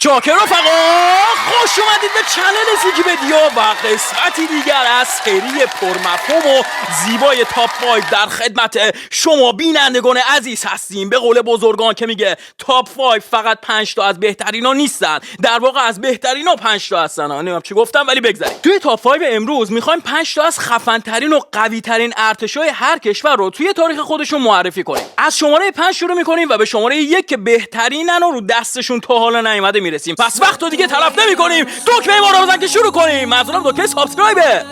چاکر رفقا، خوش اومدید به چنل زیگی ویدیو و قسمتی دیگر از سری پرمفهوم و زیبای تاپ 5 در خدمت شما بینندگان عزیز هستیم. به قول بزرگان که میگه تاپ 5 فقط 5 تا از بهترینا نیستن، در واقع از بهترینا 5 تا هستن. نمیدونم چی گفتم ولی بگذارید. توی تاپ 5 امروز میخوایم 5 تا از خفن ترین و قوی ترین ارتشای هر کشور رو توی تاریخ خودشون معرفی کنیم. از شماره 5 شروع میکنیم و به شماره 1 که بهترینن و رو دستشون تا حالا نیومده میرسیم. پس وقتو دیگه تلف نمی‌کنیم، دکمه ما رو بزن که شروع کنیم. منظورم دکمه سابسکرایبه.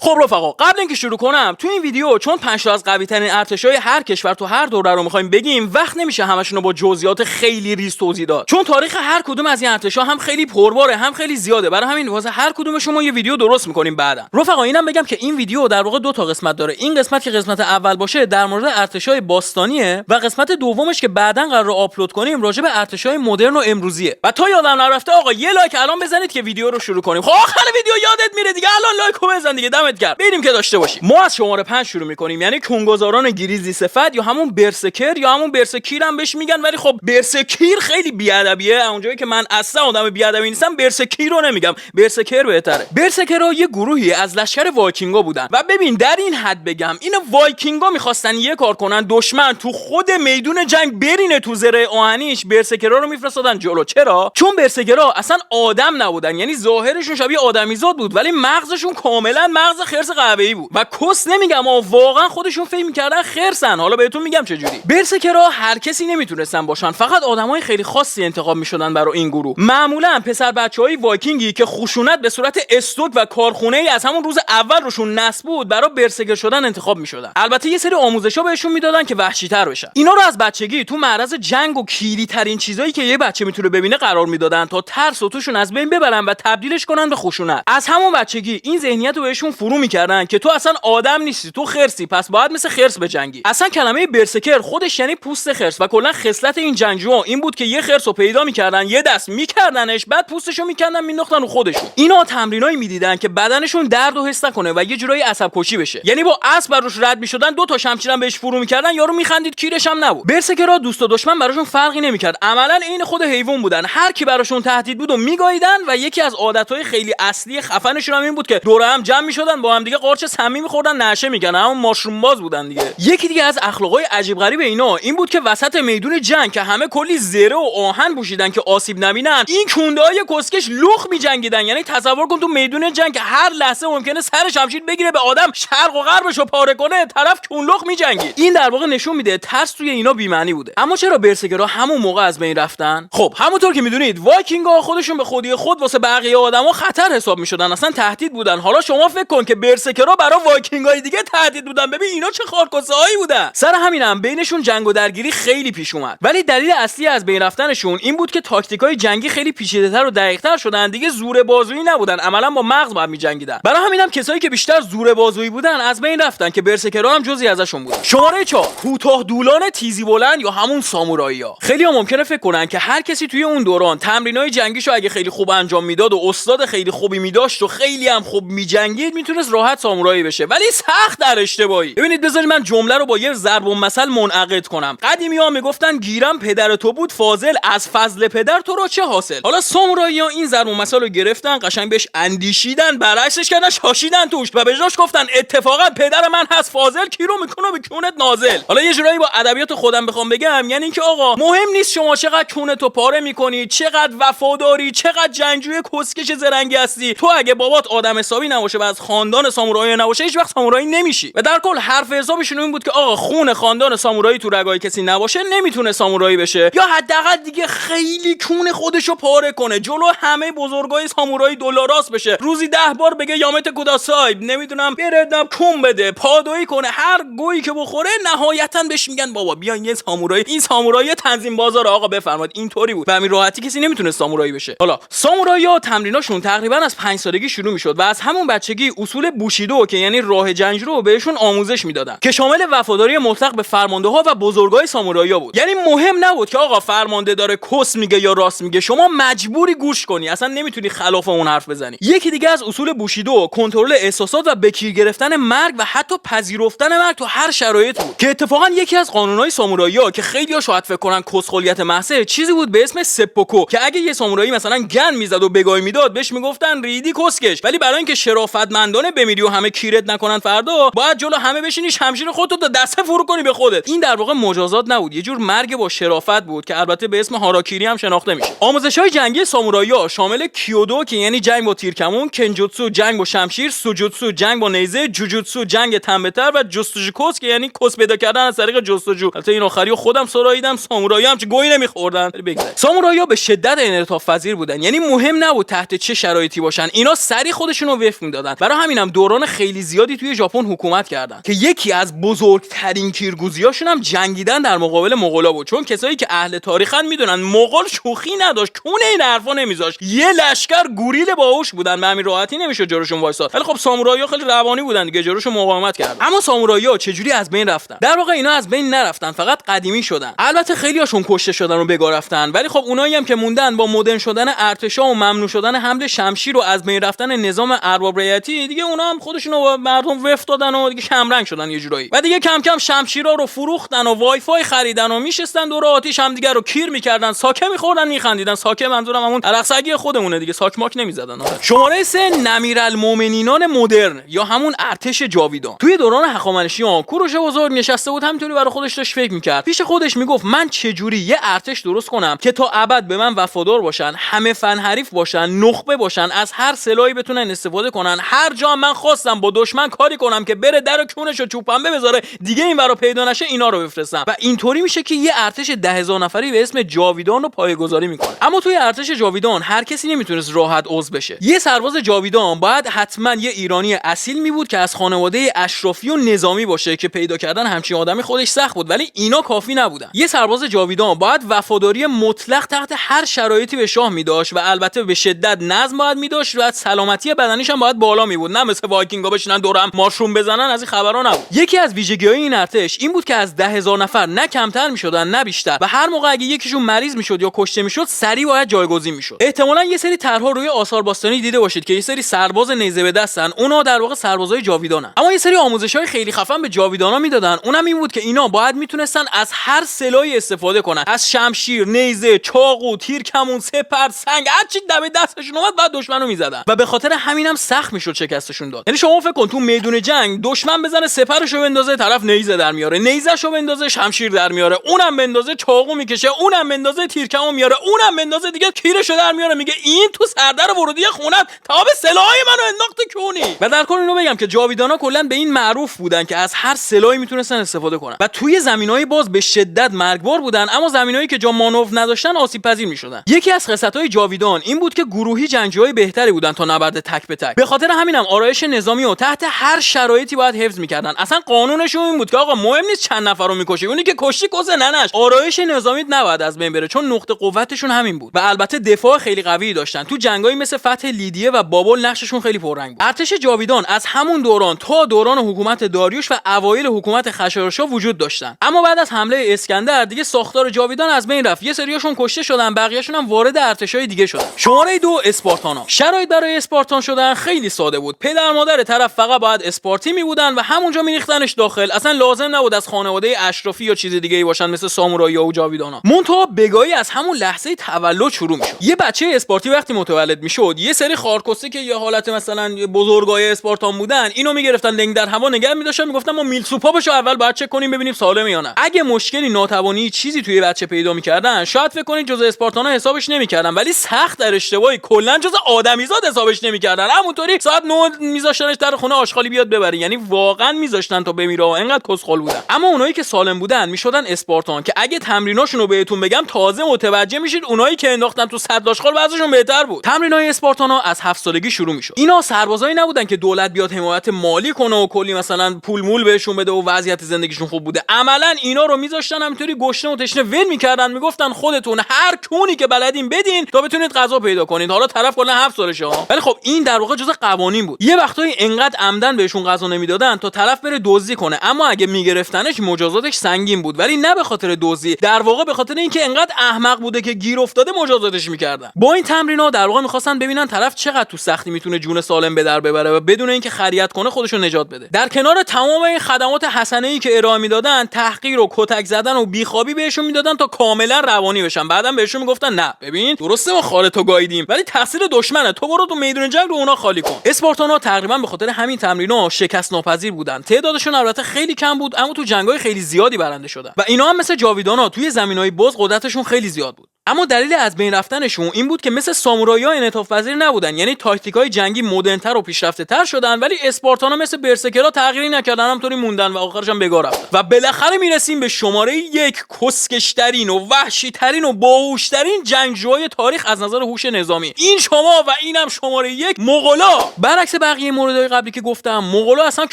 خب رفقا، قبل اینکه شروع کنم تو این ویدیو چون 5 تا از قوی ترین ارتشای هر کشور تو هر دوره رو می‌خوایم بگیم، وقت نمیشه همشون رو با جزئیات خیلی ریز توضیح داد، چون تاریخ هر کدوم از این ارتشا هم خیلی پرباره هم خیلی زیاده. برای همین واسه هر کدومشون ما یه ویدیو درست می‌کنیم بعدا. رفقا اینم بگم که این ویدیو در واقع 2 تا قسمت داره. این قسمت که قسمت اول باشه در مورد ارتشای باستانیه و قسمت دومش که بعداً قراره آپلود کنیم راجع به ارتشای مدرن و امروزیه. و تا یادم نرفته آقا یه لایک الان بزنید که ویدیو رو شروع کنیم. خب آخر ویدیو یادت میره دیگه، الان لایکو بزن دیگه، دمت گرم. بریم که داشته باشیم. ما از شماره 5 شروع می‌کنیم، یعنی کنگوزاران گریزلی سفد یا همون برسکر یا همون برسکیر هم بهش میگن، ولی خب برسکیر خیلی بی‌ادبیه. اونجایی که من اصلا آدم بی‌ادبی نیستم برسکیر رو نمیگم، برسکر بهتره. برسکرها یه گروهی از لشکر وایکینگا بودن و ببین در این حد بگم اینا وایکینگا می‌خواستن یه کار کنن، دشمن تو خود میدون جنگ برینه تو زره آهنیش، برسکرها رو میفرستادن جلو. چرا؟ چون برسکرها اصلا آدم نبودن، یعنی ظاهرشون شبیه آدمیزاد بود ولی مغزشون کاملا مغز خرس قهوه‌ای بود. و کس نمیگم واقعا خودشون فکر می‌کردن خرسن. حالا بهتون میگم چجوری. برسکرها هر کسی نمیتونستن باشن، فقط آدمای خیلی خاصی انتخاب میشدن برای این گروه. معمولا پسر بچهای وایکینگی که خشونت به صورت استوک و کارخونه‌ای از همون روز اول روشون نصب بود برای برسکر شدن انتخاب میشدن. البته یه سری آموزشا بهشون میدادن که وحشی‌تر بشن. اینا رو از بچگی تو معرض جنگ و کلیدی ترین چیزایی که یه بچه میتونه ببینه قرار میدادن تا ترس و توشون از بین ببرن و تبدیلش کنن به خشونت. از همون بچگی این ذهنیت رو بهشون فرو می‌کردن که تو اصلا آدم نیستی، تو خرسی، پس باید مثل خرس بجنگی. اصلا کلمه برسکر خودش یعنی پوست خرس و کلا خصلت این جنگجوها این بود که یه خرس رو پیدا می‌کردن، یه دست می‌کردنش، بعد پوستشو می‌کندن مینداختن رو خودشون. اینا تمرینایی می‌دیدن که بدنشون درد و حس نکنه و یه جورایی عصب کشی بشه. یعنی با اسب روش رد می‌شدن، 2 تا شمشیرم بهش فرو می‌کردن، یارو می‌خندید کیرش هم نبود. برسکرها دوست و دشمن براشون فرقی نمی‌کرد، عملاً عین خود حیوان بودن. هر کی براشون تهدید بود و میگاییدن و یکی از عادت‌های خیلی اصلی خفنشون هم این بود که دور هم جمع می‌شدن، با هم دیگه قارچ سمی می‌خوردن، نشه میگن، همون ماشروم باز بودن دیگه. یکی دیگه از اخلاقای عجیب غریب اینا این بود که وسط میدون جنگ که همه کلی زره و آهن پوشیدن که آسیب نبینن، این کنده‌های کسکش لخ می‌جنگیدن. یعنی تصور کن تو میدون جنگ که هر لحظه ممکنه سر شمشیر بگیره به آدم شرق و غربشو پاره کنه، طرف کونلخ می‌جنگید. این در واقع نشون میده ترس توی اینا بی‌معنی بوده. اما چرا برسکرها همون موقع از بین رفتن؟ خب همونطور که میدونید وایکینگ‌ها خودشون به خودی خود واسه بقیه آدما خطر حساب می‌شدن، اصلا تهدید بودن. حالا شما فکر کن که برسکرها برای وایکینگ‌های دیگه تهدید بودن، ببین اینا چه خارکوسه‌هایی بودن. سر همینم بینشون جنگ و درگیری خیلی پیش اومد، ولی دلیل اصلی از بین رفتنشون این بود که تاکتیکای جنگی خیلی پیچیده‌تر و دقیق‌تر شدن، دیگه زور بازویی نبودن، عملاً با مغز باید می‌جنگیدن. برای همینم کسایی که بیشتر زور بازویی بودن از بین رفتن که برسکرها هم جزئی ازشون بودن. شماره 4 کوتاه دولان تیزی بلند یا همون سامورایی‌ها. خیلی‌ها ممکنه فکر کنن که هر کسی توی اون دوران تمرینای جنگیشو اگه خیلی خوب انجام میداد و استاد خیلی خوبی می‌داشت و خیلی هم خوب می‌جنگید میتونست راحت سامورایی بشه، ولی سخت در اشتباهی. ببینید بذارید من جمله رو با یه ضرب المثل منعقد کنم. قدیمی‌ها میگفتن گیرم پدر تو بود فاضل، از فضل پدر تو را چه حاصل. حالا سامورایی‌ها این ضرب المثل رو گرفتن، قشنگ بهش اندیشیدن، برعکسش کردن، شاشیدن توش و به جاش گفتن اتفاقا پدر من هست فاضل، کی رو میکنه به کونت نازل. حالا یه جورایی با ادبیات خودم بخوام بگم یعنی اینکه آقا مهم نیست شما چقدر کونتو پاره میکنی، چقدر وفاداری، چقدر جنگجوی کسکش زرنگی هستی، تو اگه بابات آدم حسابی نباشه و از خاندان سامورایی نباشه هیچ وقت سامورایی نمیشی. و در کل حرف حسابشون این بود که آقا خون خاندان سامورایی تو رگای کسی نباشه نمیتونه سامورایی بشه، یا حداقل دیگه خیلی کون خودشو پاره کنه، جلو همه بزرگای سامورایی دلاراست بشه، روزی 10 بار بگه یامت کوداسای، نمیدونم بردم کون بده، پادویی کنه، هر گویی که بخوره نهایتا بهش میگن بابا بیاین یه سامورایی، این سامورایی تنظیم بازار آقا بفرمایید. اینطوری بود. به همین راحتی کسی نمیتونه سامورایی بشه. حالا سامورایی‌ها تمریناشون تقریبا از 5 سالگی شروع میشد و از همون بچگی اصول بوشیدو که یعنی راه جنگ رو بهشون آموزش میدادن که شامل وفاداری مطلق به فرمانده‌ها و بزرگای سامورایی‌ها بود. یعنی مهم نبود که آقا فرمانده داره کس میگه یا راست میگه، شما مجبوری گوش کنی، اصلا نمیتونی خلاف اون حرف بزنی. یکی دیگه از اصول بوشیدو کنترل احساسات و بکیر گرفتن مرگ و حتی پذیرفتن مرگ تو هر شرایط بود که اتفاقا یکی از قانونای سامورایی‌ها که خیلی‌ها شاید فکر کنن کسخلیت محضه چیزی بود به اسم سپوکو که اگه یه سامورایی مثلا گن میزد و بگاهی میداد بهش میگفتن ریدی کسکش، ولی برای اینکه شرافتمندانه بمیری و همه کیرت نکنن فردا باید جلو همه بشینی شمشیر خودتو تا دسته فرو کنی به خودت. این در واقع مجازات نبود، یه جور مرگ با شرافت بود که البته به اسم هاراکیری هم شناخته میشه. آموزش‌های جنگی سامورایی‌ها شامل کیودو که یعنی جنگ با تیرکمون، کنجوتسو جنگ با شمشیر، سوجوتسو جنگ با نیزه، جوجوتسو جنگ تنبه‌تر و جستجوکوس که یعنی کس پیدا کردن از طریق جستجو. البته این آخریو خودم سراییدم، سامورایی هم چه گویی نمیخوردن. سامورایی‌ها به شدت انعطاف پذیر بودن، یعنی مهم نبود تحت چه شرایطی باشن، اینا سری خودشونو وفق میدادن. برای همینم دوران خیلی زیادی توی ژاپن حکومت کردن که یکی از بزرگترین کیرگوزیاشون هم جنگیدن در مقابل مغولا بود، چون کسایی که اهل تاریخن میدونن مغول شوخی نداشت، کونه این حرفا نمیذاشت، یه لشکر گوریل باهوش بودن، به همین راحتی نمیشه جلوشون وایساد. ولی خب سامورایی‌ها خیلی روانی بودن دیگه، جلوشون مقاومت کردن. اما سامورایی‌ها چجوری از بین رفتن؟ در واقع اینا از بین نرفتن، فقط قدیمی شدن. البته خیلیاشون کشته شدن و بگا رفتن، ولی خب اونایی هم که موندن با مدرن شدن ارتشا و ممنوع شدن حمل شمشیر و از بین رفتن نظام ارباب رعیتی دیگه، اونا هم خودشونو با مردم وفق دادن و دیگه کمرنگ شدن یه جورایی و دیگه کم کم شمشیرا رو فروختن و وای فای خریدن و میشستن دور آتیش هم دیگه رو کیر میکردن، ساکه میخوردن میخندیدن. ساکه منظورم همون عرقسگی خودمونه دیگه، ساک ماک نمیزدن. شماره 3 نمیرالمومنینان مدرن یا همون ارتش جاویدان. توی دوران هخامنشیان کوروش بزرگ نشسته بود همینطوری برای خودش داشت فکر میکرد، پیش خودش میگفت من چجوری یه ارتش درست کنم که تا ابد به من وفادار باشن، همه فن حریف باشن، نخبه باشن، از هر سلاحی بتونن استفاده کنن، هر جا من خواستم با دشمن کاری کنم که بره در کونشو چوبنبه بذاره دیگه این ورا پیدا نشه اینا رو بفرستم. و اینطوری میشه که یه ارتش 10,000 نفری به اسم جاویدان رو پایه‌گذاری میکنه. اما توی ارتش جاویدان هر کسی نمیتونست راحت عضو بشه. یه سرباز جاویدان باید حتما یه ایرانی اصیل می بود که از خانواده اشرافی و نظامی باشه که پیدا کردن همچین آدمی خودش سخت بود، ولی اینا کافی نبودن. یه سرباز جاویدان باید وفاداری مطلق تحت هر شرایطی به شاه می‌داشت و البته به شدت نظم باید می‌داشت و سلامتی بدنیش هم باید بالا می بود، نه مثل وایکینگا بشینن دورم ماشروم بزنن، از این خبرا نبود. یکی از ویژگی‌های این ارتش این بود که از 10,000 نفر نه کمتر می‌شدن نه بیشتر و هر موقع اگه یکیشون مریض می‌شد یا کشته می‌شد سریع باید جایگزین می‌شد. احتمالاً یه سری طرح‌ها روی آثار باستانی دیده باشید که یه سری سرباز نیزه به دستن، اونا در واقع سربازای جاویدانن. اما یه سری آموزش‌های خیلی خفن به جاویدانا میدادن، اونم این بود که اینا باید میتونستن از هر سلاحی استفاده کنن، از شمشیر، نیزه، چاقو، تیر کمون، سپر، سنگ، هر چی دم دستشون اومد بعد دشمنو میزدن و به خاطر همینم سخت میشد شکستشون داد. یعنی شما فکر کن تو میدون جنگ دشمن بزنه سپرشو بندازه، طرف نیزه در میاره، نیزهشو بندازه شمشیر در میاره، اونم بندازه چاقو میکشه، اونم بندازه تیر کمون میاره، اونم بندازه دیگه کیرشو در میاره، میگه این تو سردر ورودی خونت تا به سلاحای منو انداخت کونی. و در کل اینو بگم که جاویدانا کلا به این معروف بودن که از هر سلاحی میتونستن استفاده کنن و توی زمینای باز به شدت مرگبار بودن، اما زمینایی که جا مانور نداشتن آسیب پذیر میشدن. یکی از خصلت‌های جاویدان این بود که گروهی جنگجوهای بهتری بودن تا نبرد تک به تک. به خاطر همینم آرایش نظامی رو تحت هر شرایطی باید حفظ میکردن. اصلا قانونشون این بود که آقا مهم نیست چند نفر رو میکشی، اونی که کشتی کس ننش، آرایش نظامی نباید از بین بره، چون نقطه قوتشون همین بود. و البته دفاع خیلی قوی داشتن. تو جنگایی مثل فتح لیدیه و بابل نقششون خیلی پررنگ بود. ارتش جاویدان از همون دوران تا دوران حکومت داریوش و اوایل حکومت خشایارشا وجود داشتن. اما بعد از حمله اسکندر دیگه ساختار جاویدان از بین رفت. یه سریاشون کشته شدن، بقیه‌شون هم وارد ارتشای دیگه شدن. شماره 2 اسپارتانا. شرایط برای اسپارتان شدن خیلی ساده بود. پدر مادر طرف فقط باید اسپارتی می بودن و همونجا میریختنش داخل. اصلا لازم نبود از خانواده اشرافی یا چیز دیگه‌ای باشن مثل سامورایی‌ها و جاویدانا. منتها بگاهی از همون لحظه تولد شروع میشد. یه بچه اسپارتی وقتی متولد میشد، یه سری خارکسته که یه حالت مثلا بزرگای اسپارتان بودن، اینو میگرفتن لنگ در هوا نگه می‌داشتن، میگفتن ما میل سوپاپشو اول باید چک کنیم ببینیم سالمه یا نه. اگه مشکلی ناتوانی چیزی توی بچه پیدا می‌کردن، شاید فکر کنید جزء اسپارتانا حسابش نمی‌کردن، ولی سخت در اشتباهی کلا جزء آدمیزاد حسابش نمی‌کردن. همونطوری ساعت 9 میذاشتنش در خونه آشغالی بیاد ببره، یعنی واقعا میذاشتن تا بمیره، اینقدر کسخل بودن. اما اونایی که سالم بودن میشدن اسپارتان، که اگه تمریناشونو بهتون بگم تازه متوجه میشید اونایی که انداختن تو صد آشغال وضعشون بهتر بود. تمرینای اسپارتانا از 7 سالگی شروع میشد. اینا سربازایی نبودن که دولت بیاد حمایت مالی کنه و کلی مثلا پول مول بهشون بده و وضعیت زندگیشون خوب بوده. عملا اینا رو میذاشتن همینطوری گشنه و تشنه ول میکردن، میگفتن خودتون هر کونی که بلدین بدین تا بتونید غذا پیدا کنید. حالا طرف کلا 7 سالشه ها، ولی خب این در واقع جزء قوانین بود. یه وقتایی انقدر عمدن بهشون غذا نمیدادن تا طرف بره دزدی کنه، اما اگه میگرفتنش مجازاتش سنگین بود، ولی نه به خاطر دزدی، در واقع به خاطر اینکه انقدر احمق بوده که گیر افتاده مجازاتش میکردن. با این تمرینا در واقع میخواستن ببینن طرف چقدر تو سختی میتونه جون سالم به در ببره و بدون اینکه خریت کنه خودشو نجات بده. در کنار تمام این خدمات حسنه‌ای که ارائه میدادن، تحقیر و کتک زدن و بیخوابی بهشون میدادن تا کاملا روانی بشن. بعدم بهشون میگفتن نه ببین درسته ما خالتو گاییدیم، ولی تقصیر دشمنه، تو برو تو میدون جنگ رو اونا خالی کن. اسپارتانا تقریبا به خاطر همین تمرینا شکست ناپذیر بودن. تعدادشون البته خیلی کم بود، اما تو جنگ‌های خیلی زیادی برنده شدن و اینا هم مثل جاویدانا توی زمینای باز قدرتشون خیلی زیاد بود. اما دلیل از بین رفتنشون این بود که مثل سامورایی‌ها انعطاف پذیر نبودن، یعنی تاکتیک‌های جنگی مدرن‌تر و پیشرفته‌تر شدن، ولی اسپارتانا مثل برسکرها تغییری نکردن، همونطوری موندن و آخرش هم بگاه رفتن. و بالاخره میرسیم به شماره 1 کسکش‌ترین و وحشی‌ترین و باهوش‌ترین جنگجوهای تاریخ از نظر هوش نظامی. این شما و اینم شماره 1 مغولا. برعکس بقیه موردهای قبلی که گفتم، مغولا اصلا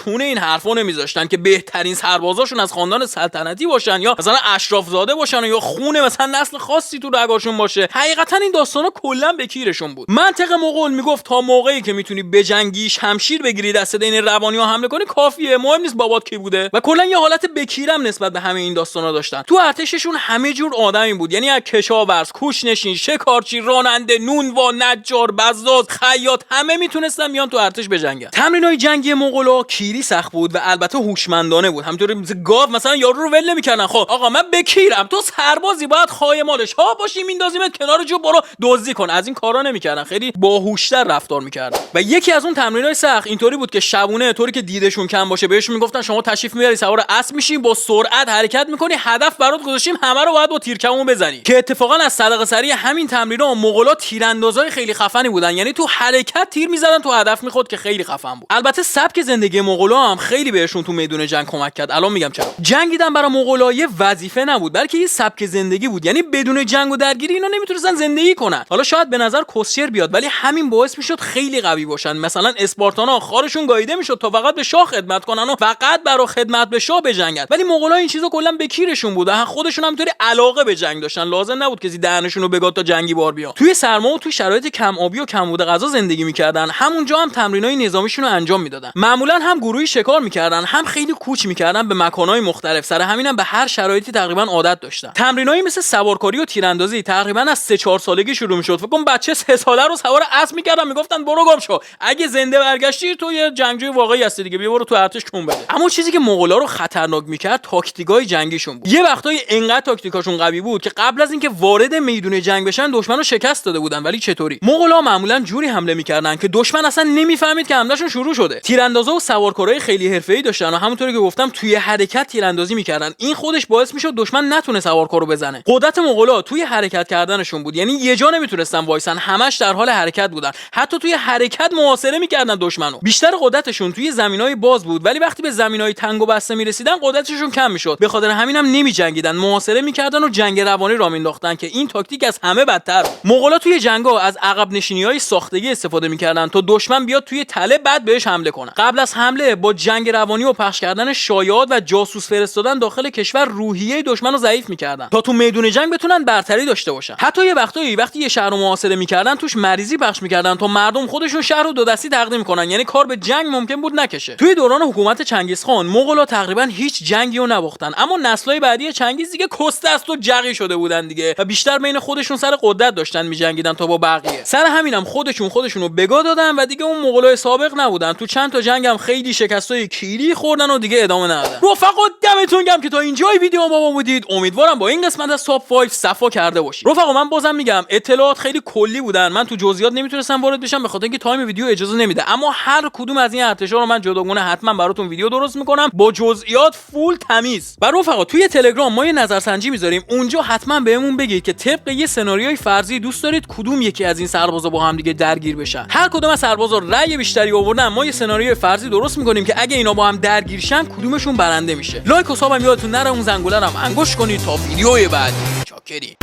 کونه این حرفا نمیذاشتن که بهترین سربازاشون از خاندان سلطنتی باشن یا مثلا اشراف زاده باشن یا خونه مثلا نسل خاصی تو رگاشون باشه. حقیقتا این داستانا کلا به کیرشون بود. منطق مغول میگفت تا موقعی که میتونی بجنگی، شمشیر بگیری، دست این روانی‌ها حمله کنی کافیه، مهم نیست بابات کی بوده. و کلا یه حالت بکیرم نسبت به همه این داستانا داشتن. تو ارتششون همه جور آدمی بود، یعنی از کشاورز، کوچ‌نشین، شکارچی، راننده، نونوا، نجار، بزاز، خیاط، همه میتونستن بیان تو ارتش بجنگن. تمرینای جنگی مغولا کیری سخت بود و البته هوشمندانه بود. همینطوری گاو مثلا یارو رو ول نمی‌کردن. خب آقا من بکیرم، تو سربازی باید خایمالش ها باشی، میندازیمت کنار جو برو دزدی کن. از این کارا نمی‌کردن، خیلی باهوش‌تر رفتار می‌کردن. و یکی از اون تمرینای سخت اینطوری بود که شبونه طوری که دیدشون کم باشه بهشون میگفتن شما تشریف میبری سوار اسب میشی، با سرعت حرکت می‌کنی، هدف برات گذاشتیم، همه رو باید با تیرکمون بزنی. که اتفاقا از صدقه سریع همین تمرینا مغولا تیراندازای خیلی خفنی بودن، یعنی تو حرکت تیر می‌زدن تو هدف می‌خورد که خیلی خفن بود. البته سبک زندگی مغولا هم خیلی بهشون تو میدون جنگ کمک کرد. الان میگم چرا. جنگیدن برای مغولا یه وظیفه نبود، بلکه یه سبک زندگی بود، یعنی بدون جنگ و درگیری اینا نمیتونستن زندگی کنن. حالا شاید به نظر کسچر بیاد، ولی همین باعث میشد خیلی قوی باشن. مثلا اسپارتانا خارشون گاییده میشد تا فقط به شاه خدمت کنن و فقط برای خدمت به شاه بجنگن، ولی مغولا این چیزا کلا به کیرشون بود. خودشون همینطوری علاقه به جنگ داشتن، لازم نبود کسی دهنشون رو بگاد تا جنگی بار بیان. توی سرما و توی شرایط کم آبی و کمبود غذا زندگی میکردن. همونجا هم تمرینای نظامیشون رو انجام میدادن. معمولا هم گروهی شکار میکردن، هم خیلی کوچ میکردن به مکانهای مختلف. سر همینم به هر شرایطی تقریبا عادت داشتن. تمرینایی مثل سوارکاری و تیراندازی تقریبا از 3-4 سالگی شروع میشد. فکر کنم بچه 3 ساله رو سوار اسب میکردن، میگفتن برو گم شو، اگه زنده برگشتی تو یه جنگجوی واقعی هستی دیگه، بیا برو تو ارتش کون بده. اما چیزی که مغولا رو خطرناک میکرد تاکتیکای جنگیشون بود. یه وقتایی انقدر تاکتیکاشون قوی بود که قبل از اینکه وارد میدون جنگ بشن دشمن رو شکست داده بودن. ولی چطوری؟ مغولا معمولا جوری حمله میکردن که دشمن اصلا نمیفهمید که حملهشون شروع شده. تیراندازا و سوارکارای خیلی حرفه‌ای داشتن و همونطوری که گفتم توی حرکت تیراندازی میکردن. این خودش باعث میشد دشمن نتونه سوارکار رو بزنه. قدرت مغولا توی حرکت کردنشون بود، یعنی یه جا نمیتونستن وایسن، همش در حال حرکت بودن. حتی توی حرکت محاصره میکردن دشمنو. بیشتر قدرتشون توی زمینای باز بود، ولی وقتی به زمینای تنگ و بسته میرسیدن قدرتشون کم میشد. به خاطر همینم نمیجنگیدن، محاصره میکردن و جنگ روانی راه مینداختن که این تاکتیک از همه بدتر بود. مغولا توی جنگا از عقب نشینی‌های ساختگی استفاده میکردن تا دشمن بیاد توی تله بعد بهش حمله کنه. قبل از حمله با جنگ روانی و پخش کردن شایعات و جاسوس فرستادن داخل کشور روحیه دشمن رو ضعیف میکردن تا تو میدون جنگ بتونن برتری داشته باشن. حتی یه وقتی یه شهر رو محاصره میکردن توش مریضی پخش میکردن تا مردم خودشون شهر رو دو دستی تقدیم کنن، یعنی کار به جنگ ممکن بود نکشه. توی دوران حکومت چنگیزخان مغولا تقریبا هیچ جنگی رو نباختن، اما نسل‌های بعدی چنگیز دیگه کسته است و جقی شده بودن دیگه و بیشتر بین خودشون سر قدرت داشتن میجنگیدن تا با بقیه. سر همینم خودشونو بگا دادن و دیگه اون مغولای سابق نبودن. تو چند تا جنگ هم خیلی شکستای کیری خوردن و دیگه ادامه ندادن. رفقا دمتون گرم که تا اینجای ویدیو با ما بودید. امیدوارم با این قسمت از تاپ 5 صفا کردم. کرده باشید. رفقا من بازم میگم اطلاعات خیلی کلی بودن، من تو جزئیات نمیتونستم وارد بشم به خاطر اینکه تایم ویدیو اجازه نمیده، اما هر کدوم از این ارتشا رو من جداگونه حتما براتون ویدیو درست میکنم با جزئیات فول تمیز. و رفقا توی تلگرام ما یه نظرسنجی میذاریم، اونجا حتما بهمون بگید که طبق یه سناریوی فرضی دوست دارید کدوم یکی از این سربازا با هم دیگه درگیر بشن. هر کدوم از سربازا رأی بیشتری آوردن ما یه سناریوی فرضی درست میکنیم که اگه اینا با هم درگیر شن کدومشون برنده میشه. لایک و سابم یادتون نره، اون زنگوله رو هم انگوش کنید تا ویدیوی بعدی. چاکریم.